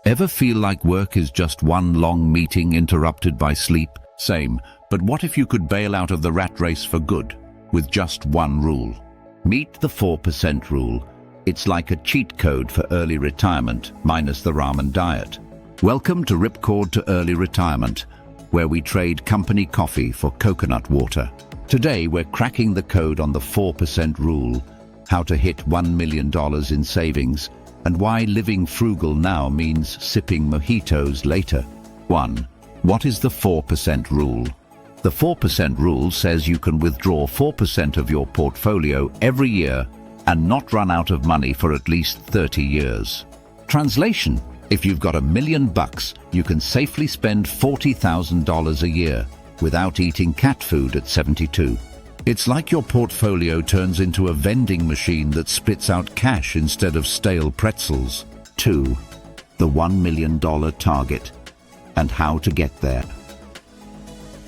Ever feel like work is just one long meeting interrupted by sleep? Same, but what if you could bail out of the rat race for good, with just one rule? Meet the 4% rule. It's like a cheat code for early retirement, minus the ramen diet. Welcome to Ripcord to Early Retirement, where we trade company coffee for coconut water. Today we're cracking the code on the 4% rule, how to hit $1 million in savings, and why living frugal now means sipping mojitos later. 1. What is the 4% rule? The 4% rule says you can withdraw 4% of your portfolio every year and not run out of money for at least 30 years. Translation: if you've got $1 million, you can safely spend $40,000 a year without eating cat food at 72. It's like your portfolio turns into a vending machine that spits out cash instead of stale pretzels. 2. The $1 million target and how to get there.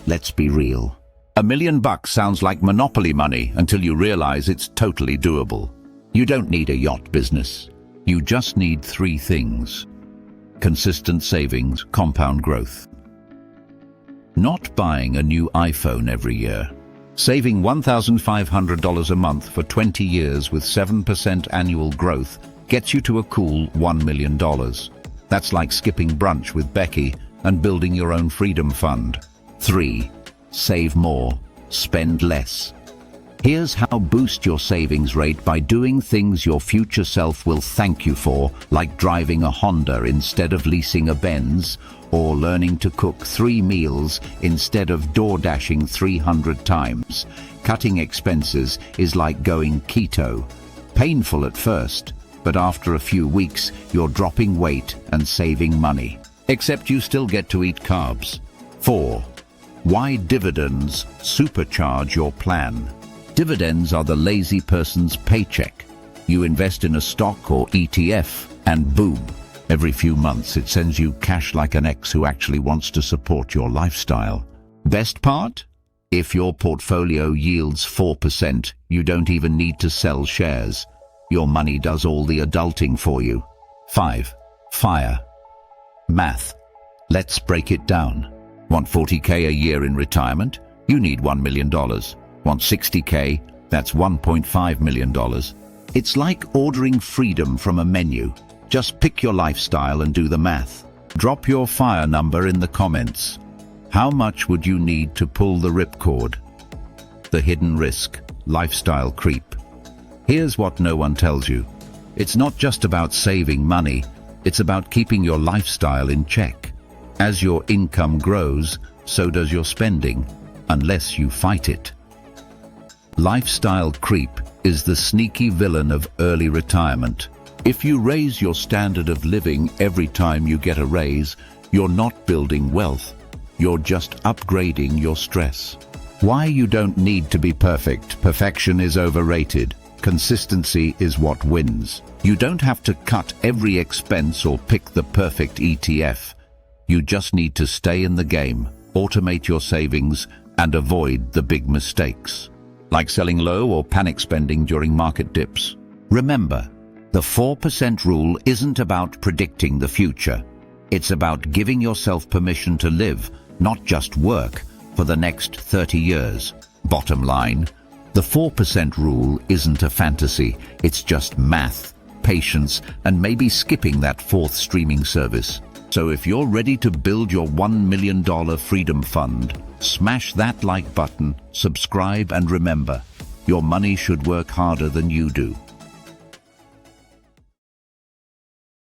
Let's be real. $1 million sounds like monopoly money until you realize it's totally doable. You don't need a yacht business. You just need 3 things: consistent savings, compound growth. Not buying a new iPhone every year. Saving $1,500 a month for 20 years with 7% annual growth gets you to a cool $1 million. That's like skipping brunch with Becky and building your own freedom fund. 3. Save more, spend less. Here's how: boost your savings rate by doing things your future self will thank you for, like driving a Honda instead of leasing a Benz, or learning to cook 3 meals instead of door dashing 300 times. Cutting expenses is like going keto. Painful at first, but after a few weeks, you're dropping weight and saving money. Except you still get to eat carbs. 4. Why dividends supercharge your plan. Dividends are the lazy person's paycheck. You invest in a stock or ETF, and boom, every few months it sends you cash like an ex who actually wants to support your lifestyle. Best part? If your portfolio yields 4%, you don't even need to sell shares. Your money does all the adulting for you. 5. Fire. Math. Let's break it down. Want 40K a year in retirement? You need $1 million. Want 60K? That's $1.5 million. It's like ordering freedom from a menu. Just pick your lifestyle and do the math. Drop your fire number in the comments. How much would you need to pull the ripcord? The hidden risk: lifestyle creep. Here's what no one tells you. It's not just about saving money, it's about keeping your lifestyle in check. As your income grows, so does your spending, unless you fight it. Lifestyle creep is the sneaky villain of early retirement. If you raise your standard of living every time you get a raise, you're not building wealth. You're just upgrading your stress. Why you don't need to be perfect. Perfection is overrated. Consistency is what wins. You don't have to cut every expense or pick the perfect ETF. You just need to stay in the game, automate your savings, and avoid the big mistakes, like selling low or panic spending during market dips. Remember, the 4% rule isn't about predicting the future. It's about giving yourself permission to live, not just work, for the next 30 years. Bottom line, the 4% rule isn't a fantasy. It's just math, patience, and maybe skipping that 4th streaming service. So if you're ready to build your $1 million freedom fund, smash that like button, subscribe, and remember, your money should work harder than you do.